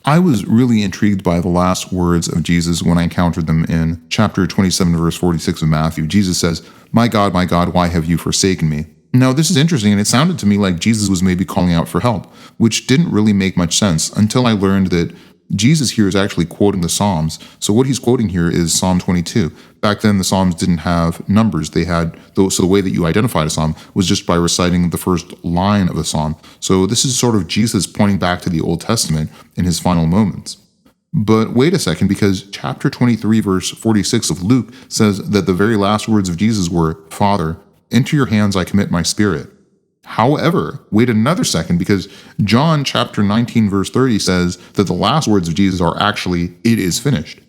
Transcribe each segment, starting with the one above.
I was really intrigued by the last words of Jesus when I encountered them in chapter 27, verse 46 of Matthew. Jesus says, my God, why have you forsaken me?" Now, this is interesting, and it sounded to me like Jesus was maybe calling out for help, which didn't really make much sense until I learned that Jesus here is actually quoting the Psalms. So what he's quoting here is Psalm 22. Back then, the Psalms didn't have numbers. They had those. So the way that you identified a Psalm was just by reciting the first line of a Psalm. So this is sort of Jesus pointing back to the Old Testament in his final moments. But wait a second, because chapter 23, verse 46 of Luke says that the very last words of Jesus were, "Father, into your hands I commit my spirit." However, wait another second, because John chapter 19 verse 30 says that the last words of Jesus are actually, "It is finished."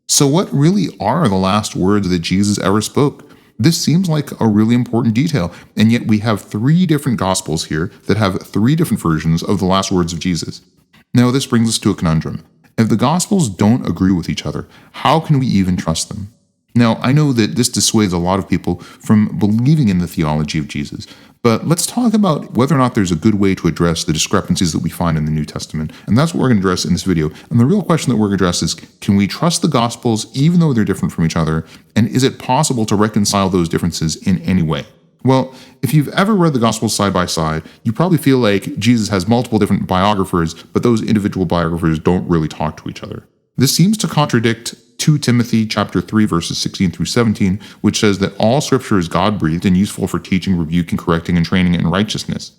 So what really are the last words that Jesus ever spoke? This seems like a really important detail, and yet we have three different gospels here that have three different versions of the last words of Jesus. Now this brings us to a conundrum. If the gospels don't agree with each other, how can we even trust them? Now, I know that this dissuades a lot of people from believing in the theology of Jesus, but let's talk about whether or not there's a good way to address the discrepancies that we find in the New Testament, and that's what we're going to address in this video. And the real question that we're going to address is, can we trust the Gospels even though they're different from each other, and is it possible to reconcile those differences in any way? Well, if you've ever read the Gospels side by side, you probably feel like Jesus has multiple different biographers, but those individual biographers don't really talk to each other. This seems to contradict 2 Timothy chapter 3 verses 16 through 17, which says that all scripture is God-breathed and useful for teaching, rebuking, correcting, and training in righteousness.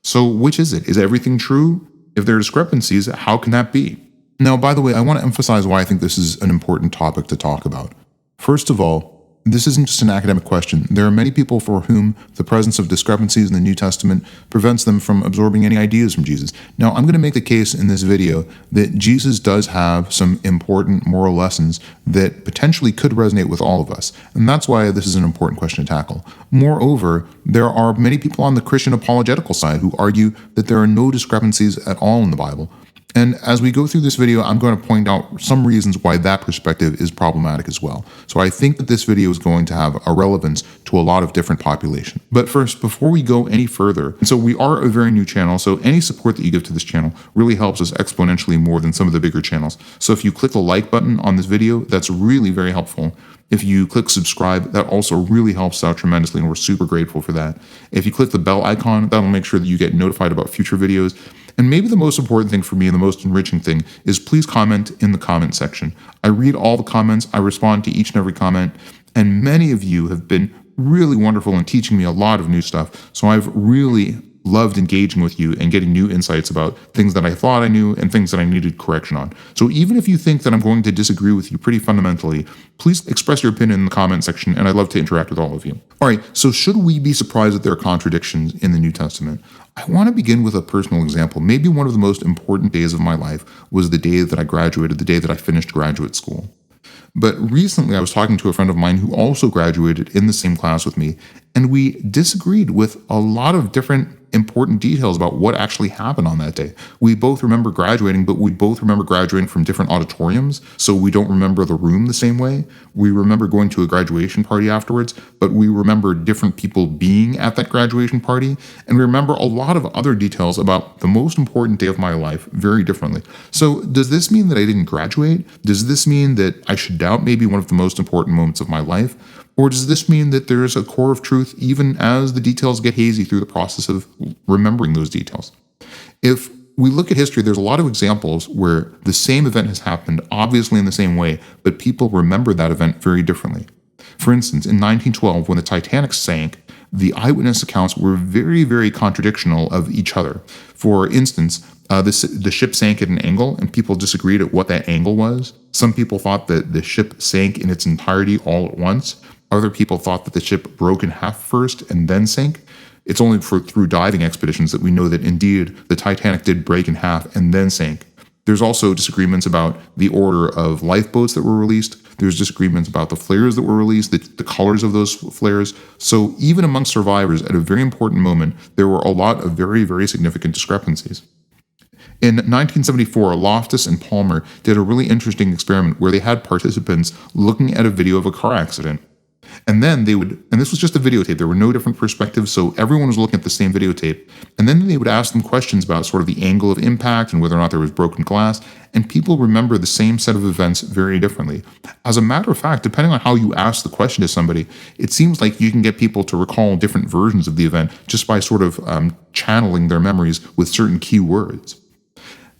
So which is it? Is everything true? If there are discrepancies, how can that be? Now, by the way, I want to emphasize why I think this is an important topic to talk about. First of all, this isn't just an academic question. There are many people for whom the presence of discrepancies in the New Testament prevents them from absorbing any ideas from Jesus. Now, I'm going to make the case in this video that Jesus does have some important moral lessons that potentially could resonate with all of us, and that's why this is an important question to tackle. Moreover, there are many people on the Christian apologetical side who argue that there are no discrepancies at all in the Bible. And as we go through this video, I'm going to point out some reasons why that perspective is problematic as well. So I think that this video is going to have a relevance to a lot of different populations. But first, before we go any further, so we are a very new channel, so any support that you give to this channel really helps us exponentially more than some of the bigger channels. So if you click the like button on this video, that's really very helpful. If you click subscribe, that also really helps out tremendously, and we're super grateful for that. If you click the bell icon, that'll make sure that you get notified about future videos. And maybe the most important thing for me and the most enriching thing is please comment in the comment section. I read all the comments, I respond to each and every comment, and many of you have been really wonderful in teaching me a lot of new stuff. So I've really loved engaging with you and getting new insights about things that I thought I knew and things that I needed correction on. So even if you think that I'm going to disagree with you pretty fundamentally, please express your opinion in the comment section, and I'd love to interact with all of you. All right, so should we be surprised that there are contradictions in the New Testament? I want to begin with a personal example. Maybe one of the most important days of my life was the day that I graduated, the day that I finished graduate school. But recently I was talking to a friend of mine who also graduated in the same class with me, and we disagreed with a lot of different important details about what actually happened on that day. We both remember graduating, but we both remember graduating from different auditoriums, so we don't remember the room the same way. We remember going to a graduation party afterwards, but we remember different people being at that graduation party, and we remember a lot of other details about the most important day of my life very differently. So does this mean that I didn't graduate? Does this mean that I should doubt maybe one of the most important moments of my life? Or does this mean that there is a core of truth even as the details get hazy through the process of remembering those details? If we look at history, there's a lot of examples where the same event has happened obviously in the same way, but people remember that event very differently. For instance, in 1912, when the Titanic sank, the eyewitness accounts were very, very contradictional of each other. For instance, the ship sank at an angle, and people disagreed at what that angle was. Some people thought that the ship sank in its entirety all at once. Other people thought that the ship broke in half first and then sank. It's only through diving expeditions that we know that indeed the Titanic did break in half and then sank. There's also disagreements about the order of lifeboats that were released. There's disagreements about the flares that were released, the colors of those flares. So even among survivors at a very important moment, there were a lot of very, very significant discrepancies. In 1974, Loftus and Palmer did a really interesting experiment where they had participants looking at a video of a car accident. And then they would, and this was just a videotape, there were no different perspectives, so everyone was looking at the same videotape. And then they would ask them questions about sort of the angle of impact and whether or not there was broken glass, and people remember the same set of events very differently. As a matter of fact, depending on how you ask the question to somebody, it seems like you can get people to recall different versions of the event just by sort of channeling their memories with certain key words.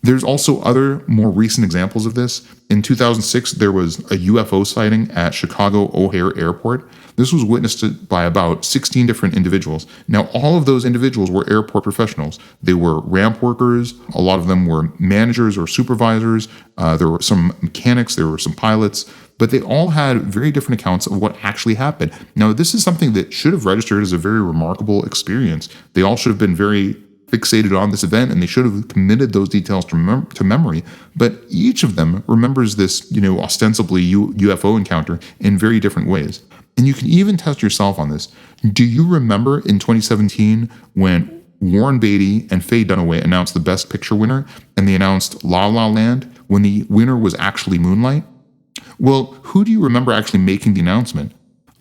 There's also other more recent examples of this. In 2006, there was a UFO sighting at Chicago O'Hare Airport. This was witnessed by about 16 different individuals. Now, all of those individuals were airport professionals. They were ramp workers. A lot of them were managers or supervisors. There were some mechanics. There were some pilots. But they all had very different accounts of what actually happened. Now, this is something that should have registered as a very remarkable experience. They all should have been very fixated on this event, and they should have committed those details to memory. But each of them remembers this, ostensibly UFO encounter in very different ways. And you can even test yourself on this. Do you remember in 2017 when Warren Beatty and Faye Dunaway announced the Best Picture winner, and they announced La La Land when the winner was actually Moonlight? Well, who do you remember actually making the announcement?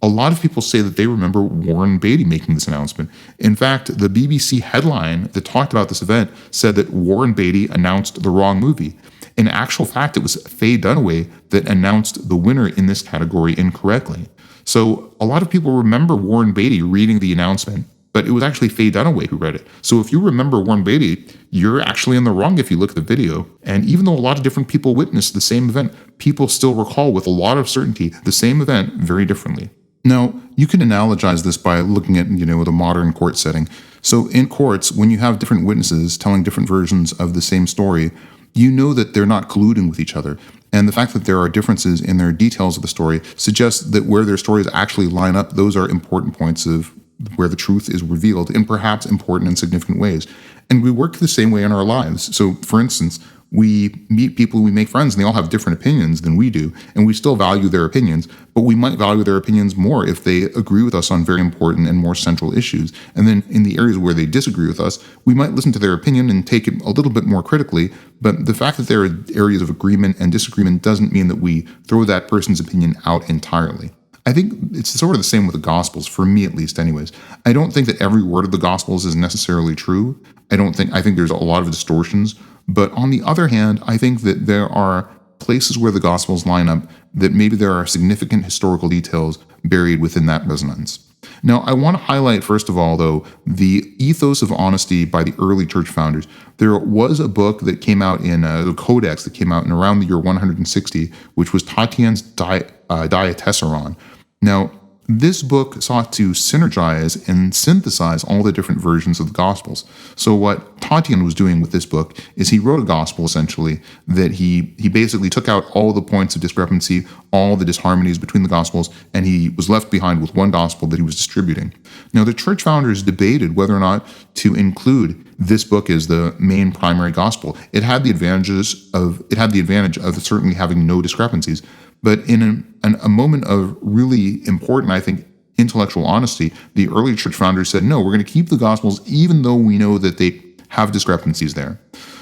A lot of people say that they remember Warren Beatty making this announcement. In fact, the BBC headline that talked about this event said that Warren Beatty announced the wrong movie. In actual fact, it was Faye Dunaway that announced the winner in this category incorrectly. So a lot of people remember Warren Beatty reading the announcement, but it was actually Faye Dunaway who read it. So if you remember Warren Beatty, you're actually in the wrong if you look at the video. And even though a lot of different people witnessed the same event, people still recall with a lot of certainty the same event very differently. Now, you can analogize this by looking at, the modern court setting. So in courts, when you have different witnesses telling different versions of the same story, you know that they're not colluding with each other. And the fact that there are differences in their details of the story suggests that where their stories actually line up, those are important points of where the truth is revealed in perhaps important and significant ways. And we work the same way in our lives. So, for instance, we meet people, we make friends, and they all have different opinions than we do, and we still value their opinions, but we might value their opinions more if they agree with us on very important and more central issues. And then in the areas where they disagree with us, we might listen to their opinion and take it a little bit more critically, but the fact that there are areas of agreement and disagreement doesn't mean that we throw that person's opinion out entirely. I think it's sort of the same with the Gospels, for me at least anyways. I don't think that every word of the Gospels is necessarily true. I think there's a lot of distortions. But on the other hand, I think that there are places where the Gospels line up that maybe there are significant historical details buried within that resonance. Now, I want to highlight, first of all, though, the ethos of honesty by the early church founders. There was a book that came out in the Codex that came out in around the year 160, which was Tatian's Diatessaron. Now, this book sought to synergize and synthesize all the different versions of the Gospels. So what Tatian was doing with this book is he wrote a gospel, essentially, that he basically took out all the points of discrepancy, all the disharmonies between the Gospels, and he was left behind with one gospel that he was distributing. Now, the church founders debated whether or not to include this book as the main primary gospel. It had the advantage of certainly having no discrepancies. But in a moment of really important, I think, intellectual honesty, the early church founders said, no, we're going to keep the Gospels even though we know that they have discrepancies there.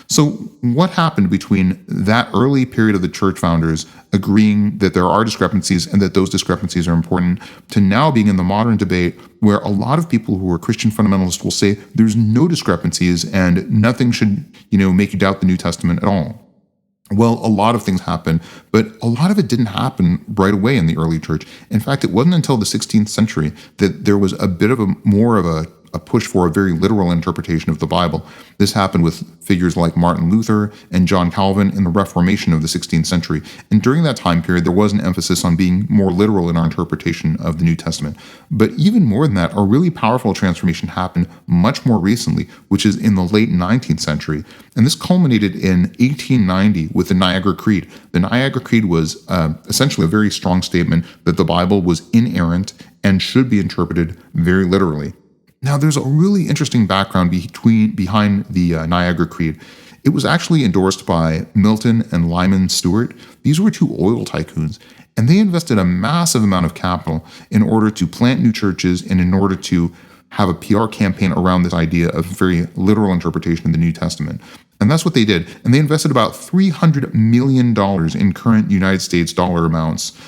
So what happened between that early period of the church founders agreeing that there are discrepancies and that those discrepancies are important to now being in the modern debate where a lot of people who are Christian fundamentalists will say there's no discrepancies and nothing should, make you doubt the New Testament at all? Well, a lot of things happened, but a lot of it didn't happen right away in the early church. In fact, it wasn't until the 16th century that there was a bit of more of a push for a very literal interpretation of the Bible. This happened with figures like Martin Luther and John Calvin in the Reformation of the 16th century. And during that time period, there was an emphasis on being more literal in our interpretation of the New Testament. But even more than that, a really powerful transformation happened much more recently, which is in the late 19th century. And this culminated in 1890 with the Niagara Creed. The Niagara Creed was essentially a very strong statement that the Bible was inerrant and should be interpreted very literally. Now, there's a really interesting background behind the Niagara Creed. It was actually endorsed by Milton and Lyman Stewart. These were two oil tycoons, and they invested a massive amount of capital in order to plant new churches and in order to have a PR campaign around this idea of very literal interpretation of the New Testament. And that's what they did. And they invested about $300 million in current United States dollar amounts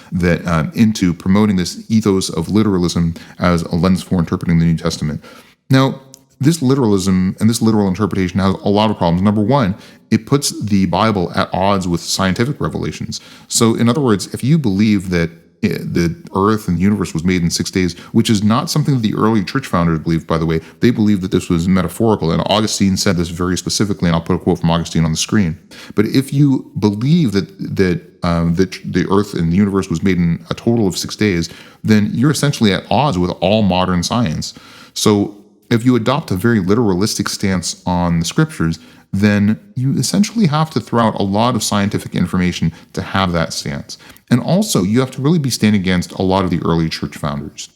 into promoting this ethos of literalism as a lens for interpreting the New Testament. Now, this literalism and this literal interpretation has a lot of problems. Number one, it puts the Bible at odds with scientific revelations. So in other words, if you believe that the earth and the universe was made in 6 days, which is not something that the early church founders believed, by the way. They believed that this was metaphorical, and Augustine said this very specifically, and I'll put a quote from Augustine on the screen. But if you believe that the earth and the universe was made in a total of 6 days, then you're essentially at odds with all modern science. So if you adopt a very literalistic stance on the scriptures, then you essentially have to throw out a lot of scientific information to have that stance. And also, you have to really be standing against a lot of the early church founders.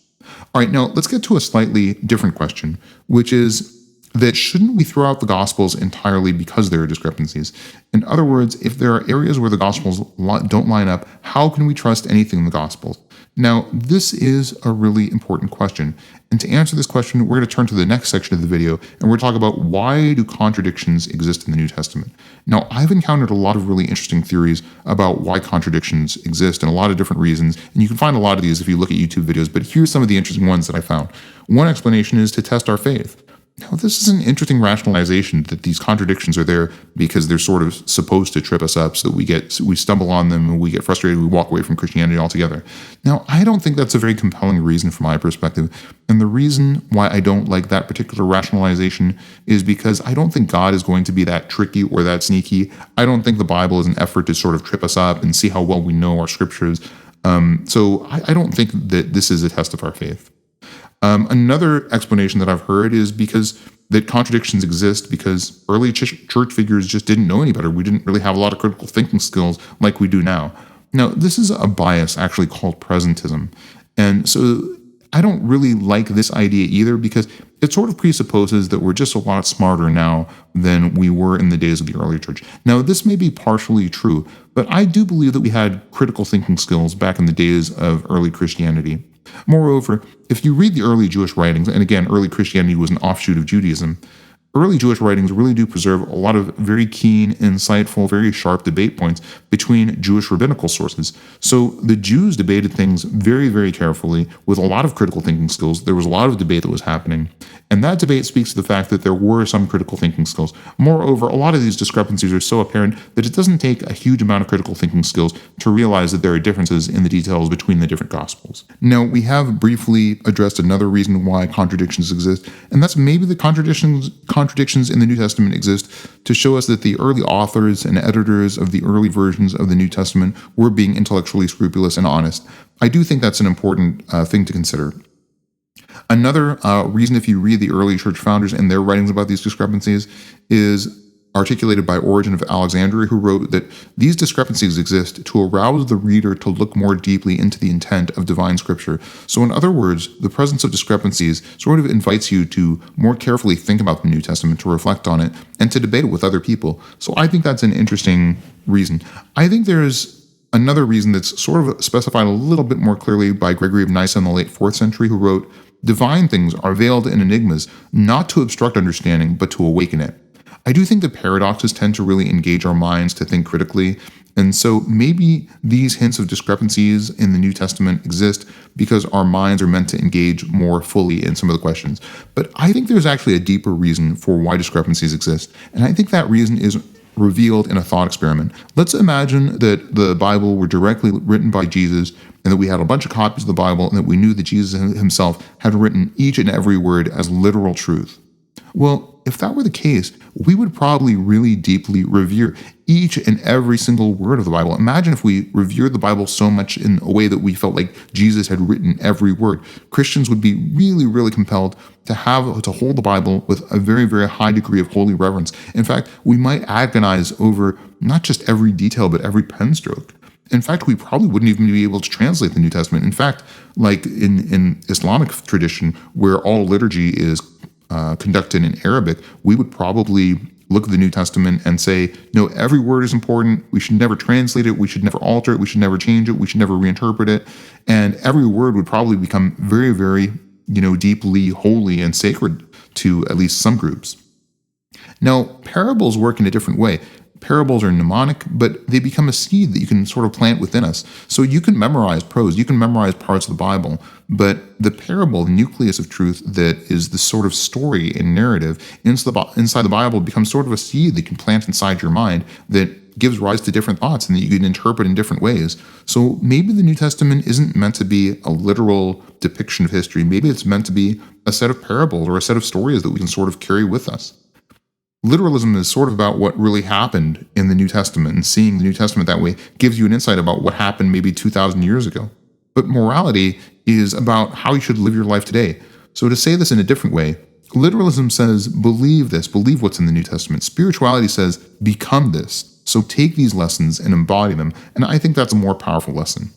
All right, now let's get to a slightly different question, which is that shouldn't we throw out the Gospels entirely because there are discrepancies? In other words, if there are areas where the Gospels don't line up, how can we trust anything in the Gospels? Now, this is a really important question. And to answer this question, we're going to turn to the next section of the video, and we're going to talk about why do contradictions exist in the New Testament. Now, I've encountered a lot of really interesting theories about why contradictions exist and a lot of different reasons, and you can find a lot of these if you look at YouTube videos, but here's some of the interesting ones that I found. One explanation is to test our faith. Now, this is an interesting rationalization that these contradictions are there because they're sort of supposed to trip us up so that we stumble on them and we get frustrated, we walk away from Christianity altogether. Now, I don't think that's a very compelling reason from my perspective. And the reason why I don't like that particular rationalization is because I don't think God is going to be that tricky or that sneaky. I don't think the Bible is an effort to sort of trip us up and see how well we know our scriptures. So I don't think that this is a test of our faith. Another explanation that I've heard is because that contradictions exist because early church figures just didn't know any better. We didn't really have a lot of critical thinking skills like we do now. Now, this is a bias actually called presentism. And so I don't really like this idea either because it sort of presupposes that we're just a lot smarter now than we were in the days of the early church. Now, this may be partially true, but I do believe that we had critical thinking skills back in the days of early Christianity. Moreover, if you read the early Jewish writings, and again, early Christianity was an offshoot of Judaism, early Jewish writings really do preserve a lot of very keen, insightful, very sharp debate points between Jewish rabbinical sources. So the Jews debated things very, very carefully with a lot of critical thinking skills. There was a lot of debate that was happening. And that debate speaks to the fact that there were some critical thinking skills. Moreover, a lot of these discrepancies are so apparent that it doesn't take a huge amount of critical thinking skills to realize that there are differences in the details between the different Gospels. Now, we have briefly addressed another reason why contradictions exist, and that's maybe the contradictions in the New Testament exist to show us that the early authors and editors of the early versions of the New Testament were being intellectually scrupulous and honest. I do think that's an important thing to consider. Another reason, if you read the early church founders and their writings about these discrepancies, is articulated by Origen of Alexandria, who wrote that these discrepancies exist to arouse the reader to look more deeply into the intent of divine scripture. So in other words, the presence of discrepancies sort of invites you to more carefully think about the New Testament, to reflect on it, and to debate it with other people. So I think that's an interesting reason. I think there's another reason that's sort of specified a little bit more clearly by Gregory of Nyssa in the late 4th century, who wrote, "Divine things are veiled in enigmas, not to obstruct understanding, but to awaken it." I do think the paradoxes tend to really engage our minds to think critically, and so maybe these hints of discrepancies in the New Testament exist because our minds are meant to engage more fully in some of the questions. But I think there's actually a deeper reason for why discrepancies exist, and I think that reason is revealed in a thought experiment. Let's imagine that the Bible were directly written by Jesus and that we had a bunch of copies of the Bible and that we knew that Jesus himself had written each and every word as literal truth. Well, if that were the case, we would probably really deeply revere each and every single word of the Bible. Imagine if we revered the Bible so much in a way that we felt like Jesus had written every word. Christians would be really, really compelled to hold the Bible with a very, very high degree of holy reverence. In fact, we might agonize over not just every detail, but every pen stroke. In fact, we probably wouldn't even be able to translate the New Testament. In fact, like in Islamic tradition, where all liturgy is conducted in Arabic, we would probably look at the New Testament and say, no, every word is important. We should never translate it. We should never alter it. We should never change it. We should never reinterpret it. And every word would probably become very, very deeply holy and sacred to at least some groups. Now, parables work in a different way. Parables are mnemonic, but they become a seed that you can sort of plant within us. So you can memorize prose, you can memorize parts of the Bible, but the parable, the nucleus of truth that is the sort of story and narrative inside the Bible becomes sort of a seed that you can plant inside your mind that gives rise to different thoughts and that you can interpret in different ways. So maybe the New Testament isn't meant to be a literal depiction of history. Maybe it's meant to be a set of parables or a set of stories that we can sort of carry with us. Literalism is sort of about what really happened in the New Testament, and seeing the New Testament that way gives you an insight about what happened maybe 2,000 years ago. But morality is about how you should live your life today. So to say this in a different way, literalism says, believe this, believe what's in the New Testament. Spirituality says, become this. So take these lessons and embody them, and I think that's a more powerful lesson.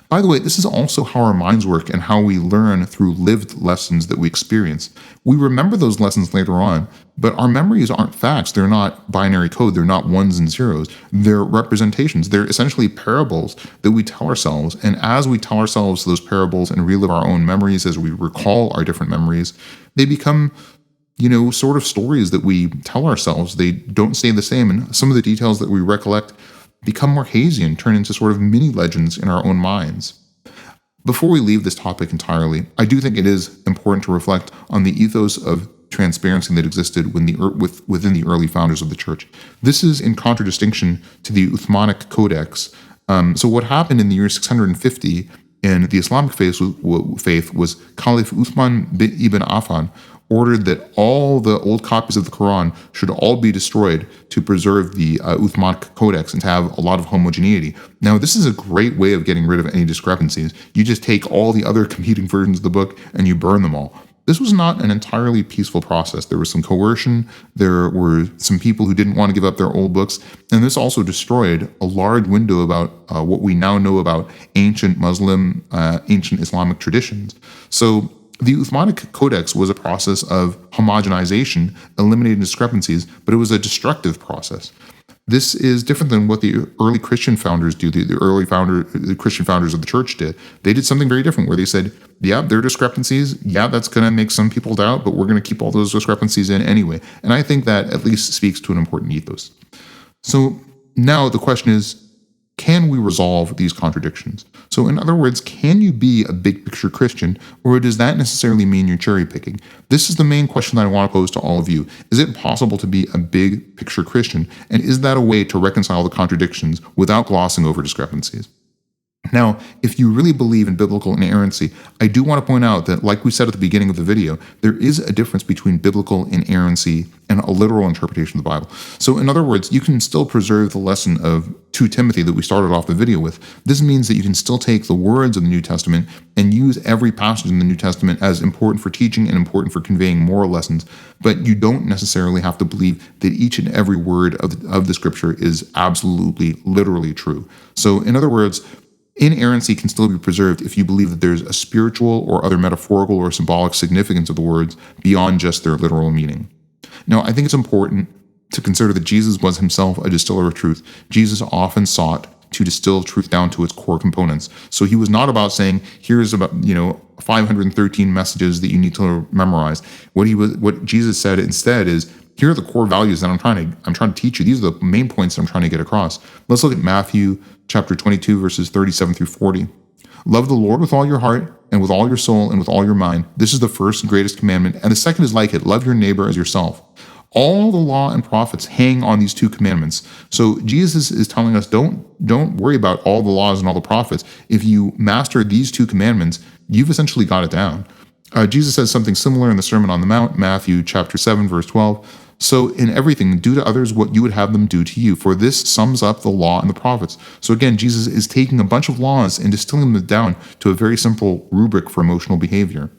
By the way, this is also how our minds work and how we learn through lived lessons that we experience. We remember those lessons later on, but our memories aren't facts. They're not binary code. They're not ones and zeros. They're representations. They're essentially parables that we tell ourselves. And as we tell ourselves those parables and relive our own memories, as we recall our different memories, they become sort of stories that we tell ourselves. They don't stay the same. And some of the details that we recollect become more hazy and turn into sort of mini legends in our own minds. Before we leave this topic entirely, I do think it is important to reflect on the ethos of transparency that existed within the early founders of the church. This is in contradistinction to the Uthmanic Codex. So what happened in the year 650 in the Islamic faith was Caliph Uthman ibn Affan ordered that all the old copies of the Quran should all be destroyed to preserve the Uthmanic Codex and to have a lot of homogeneity. Now, this is a great way of getting rid of any discrepancies. You just take all the other competing versions of the book and you burn them all. This was not an entirely peaceful process. There was some coercion, there were some people who didn't want to give up their old books, and this also destroyed a large window about what we now know about ancient Muslim, ancient Islamic traditions. So the Uthmanic Codex was a process of homogenization, eliminating discrepancies, but it was a destructive process. This is different than what the early Christian founders do. The Christian founders of the church did. They did something very different where they said, yeah, there are discrepancies. Yeah, that's going to make some people doubt, but we're going to keep all those discrepancies in anyway. And I think that at least speaks to an important ethos. So now the question is, can we resolve these contradictions? So in other words, can you be a big picture Christian, or does that necessarily mean you're cherry picking? This is the main question that I want to pose to all of you. Is it possible to be a big picture Christian? And is that a way to reconcile the contradictions without glossing over discrepancies? Now, if you really believe in biblical inerrancy, I do want to point out that, like we said at the beginning of the video, there is a difference between biblical inerrancy and a literal interpretation of the Bible. So in other words, you can still preserve the lesson of 2 Timothy that we started off the video with. This means that you can still take the words of the New Testament and use every passage in the New Testament as important for teaching and important for conveying moral lessons, but you don't necessarily have to believe that each and every word of the scripture is absolutely, literally true. So in other words, inerrancy can still be preserved if you believe that there's a spiritual or other metaphorical or symbolic significance of the words beyond just their literal meaning. Now, I think it's important to consider that Jesus was himself a distiller of truth. Jesus often sought to distill truth down to its core components. So he was not about saying, here's about 513 messages that you need to memorize. What Jesus said instead is, here are the core values that I'm trying to teach you. These are the main points that I'm trying to get across. Let's look at Matthew chapter 22, verses 37 through 40. Love the Lord with all your heart and with all your soul and with all your mind. This is the first and greatest commandment. And the second is like it. Love your neighbor as yourself. All the law and prophets hang on these 2 commandments. So Jesus is telling us, don't worry about all the laws and all the prophets. If you master these 2 commandments, you've essentially got it down. Jesus says something similar in the Sermon on the Mount, Matthew chapter 7, verse 12. So in everything, do to others what you would have them do to you, for this sums up the law and the prophets. So again, Jesus is taking a bunch of laws and distilling them down to a very simple rubric for emotional behavior.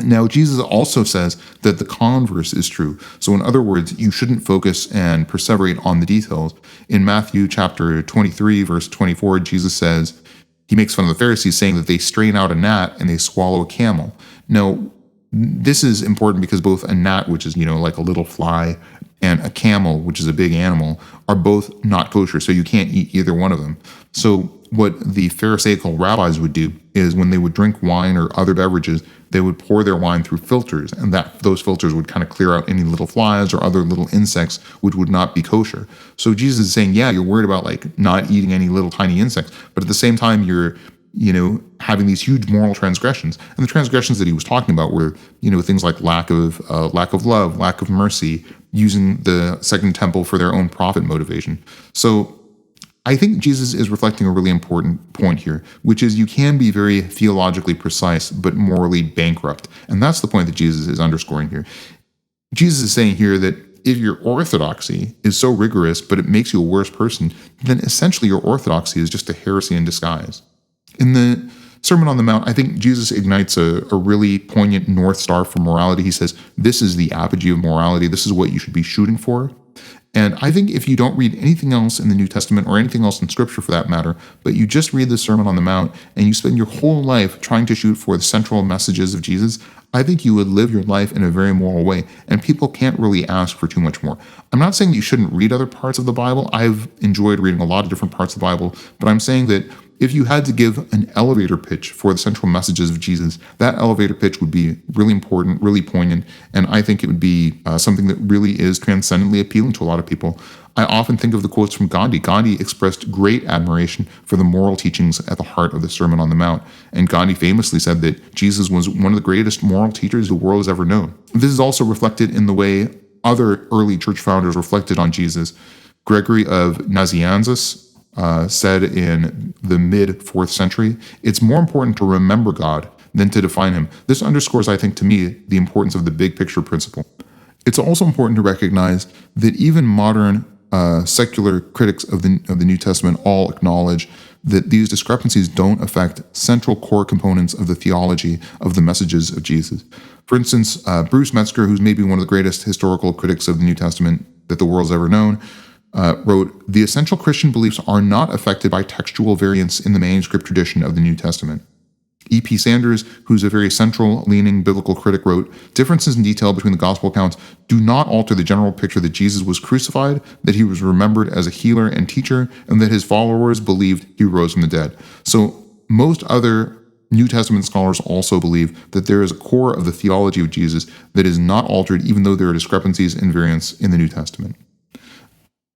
Now, Jesus also says that the converse is true. So in other words, you shouldn't focus and perseverate on the details. In Matthew chapter 23, verse 24, Jesus says, he makes fun of the Pharisees, saying that they strain out a gnat and they swallow a camel. Now, this is important because both a gnat, which is, like a little fly, and a camel, which is a big animal, are both not kosher, so you can't eat either one of them. So what the Pharisaical rabbis would do is when they would drink wine or other beverages, they would pour their wine through filters, and those filters would kind of clear out any little flies or other little insects which would not be kosher. So Jesus is saying, yeah, you're worried about like not eating any little tiny insects, but at the same time you're having these huge moral transgressions. And the transgressions that he was talking about were, things like lack of love, lack of mercy, using the Second Temple for their own profit motivation. So I think Jesus is reflecting a really important point here, which is you can be very theologically precise, but morally bankrupt. And that's the point that Jesus is underscoring here. Jesus is saying here that if your orthodoxy is so rigorous, but it makes you a worse person, then essentially your orthodoxy is just a heresy in disguise. In the Sermon on the Mount, I think Jesus ignites a really poignant North Star for morality. He says, this is the apogee of morality. This is what you should be shooting for. And I think if you don't read anything else in the New Testament or anything else in Scripture for that matter, but you just read the Sermon on the Mount and you spend your whole life trying to shoot for the central messages of Jesus, I think you would live your life in a very moral way, and people can't really ask for too much more. I'm not saying that you shouldn't read other parts of the Bible. I've enjoyed reading a lot of different parts of the Bible, but I'm saying that if you had to give an elevator pitch for the central messages of Jesus, that elevator pitch would be really important, really poignant, and I think it would be something that really is transcendently appealing to a lot of people. I often think of the quotes from Gandhi. Gandhi expressed great admiration for the moral teachings at the heart of the Sermon on the Mount, and Gandhi famously said that Jesus was one of the greatest moral teachers the world has ever known. This is also reflected in the way other early church founders reflected on Jesus. Gregory of Nazianzus said in the mid-4th century, it's more important to remember God than to define him. This underscores, I think, to me, the importance of the big picture principle. It's also important to recognize that even modern secular critics of the New Testament all acknowledge that these discrepancies don't affect central core components of the theology of the messages of Jesus. For instance, Bruce Metzger, who's maybe one of the greatest historical critics of the New Testament that the world's ever known, wrote, the essential Christian beliefs are not affected by textual variants in the manuscript tradition of the New Testament. E.P. Sanders, who's a very central-leaning biblical critic, wrote, differences in detail between the gospel accounts do not alter the general picture that Jesus was crucified, that he was remembered as a healer and teacher, and that his followers believed he rose from the dead. So most other New Testament scholars also believe that there is a core of the theology of Jesus that is not altered, even though there are discrepancies and variants in the New Testament.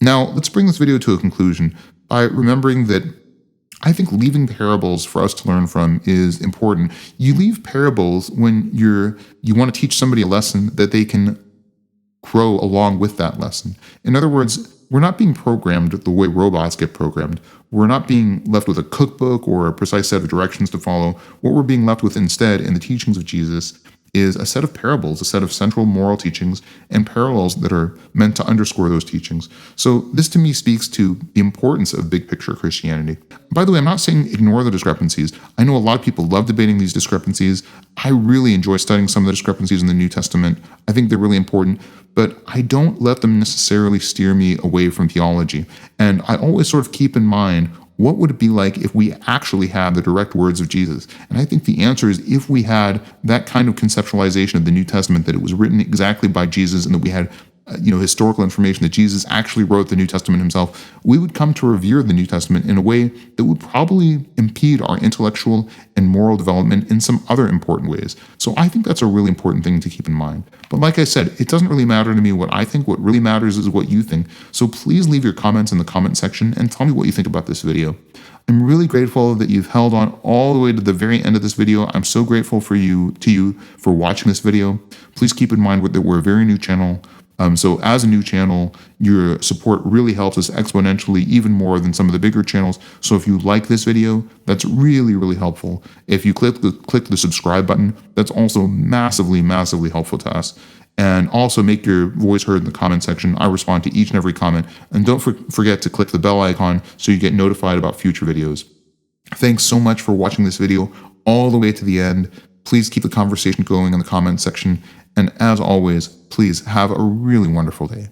Now, let's bring this video to a conclusion by remembering that I think leaving parables for us to learn from is important. You leave parables when you want to teach somebody a lesson that they can grow along with that lesson. In other words, we're not being programmed the way robots get programmed. We're not being left with a cookbook or a precise set of directions to follow. What we're being left with instead in the teachings of Jesus is a set of parables, a set of central moral teachings and parallels that are meant to underscore those teachings. So this to me speaks to the importance of big picture Christianity. By the way, I'm not saying ignore the discrepancies. I know a lot of people love debating these discrepancies. I really enjoy studying some of the discrepancies in the New Testament. I think they're really important, but I don't let them necessarily steer me away from theology. And I always sort of keep in mind, what would it be like if we actually had the direct words of Jesus? And I think the answer is if we had that kind of conceptualization of the New Testament, that it was written exactly by Jesus and that we had historical information that Jesus actually wrote the New Testament himself, we would come to revere the New Testament in a way that would probably impede our intellectual and moral development in some other important ways. So I think that's a really important thing to keep in mind. But like I said, it doesn't really matter to me what I think. What really matters is what you think. So please leave your comments in the comment section and tell me what you think about this video. I'm really grateful that you've held on all the way to the very end of this video. I'm so grateful to you for watching this video. Please keep in mind that we're a very new channel. So as a new channel, your support really helps us exponentially, even more than some of the bigger channels. So if you like this video, that's really, really helpful. If you click the subscribe button, that's also massively, massively helpful to us. And also make your voice heard in the comment section. I respond to each and every comment. And don't forget to click the bell icon so you get notified about future videos. Thanks so much for watching this video all the way to the end. Please keep the conversation going in the comment section. And as always, please have a really wonderful day.